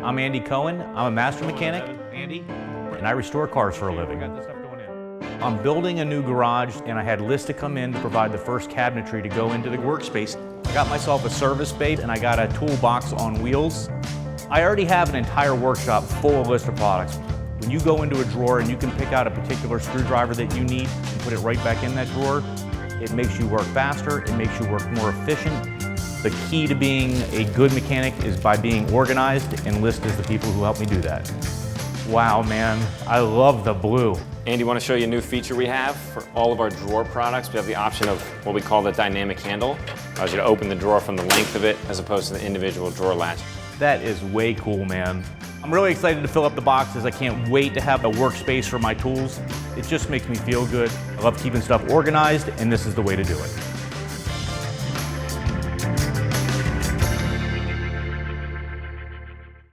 I'm Andy Cohen. I'm a master mechanic, Andy, and I restore cars for a living. I'm building a new garage, and I had LISTA come in to provide the first cabinetry to go into the workspace. I got myself a service bay, and I got a toolbox on wheels. I already have an entire workshop full of LISTA products. When you go into a drawer and you can pick out a particular screwdriver that you need and put it right back in that drawer, it makes you work faster, it makes you work more efficient. The key to being a good mechanic is by being organized, and LISTA is the people who help me do that. Wow, man, I love the blue. Andy, want to show you a new feature we have for all of our drawer products. We have the option of what we call the dynamic handle. Allows you to open the drawer from the length of it as opposed to the individual drawer latch. That is way cool, man. I'm really excited to fill up the boxes. I can't wait to have a workspace for my tools. It just makes me feel good. I love keeping stuff organized, and this is the way to do it.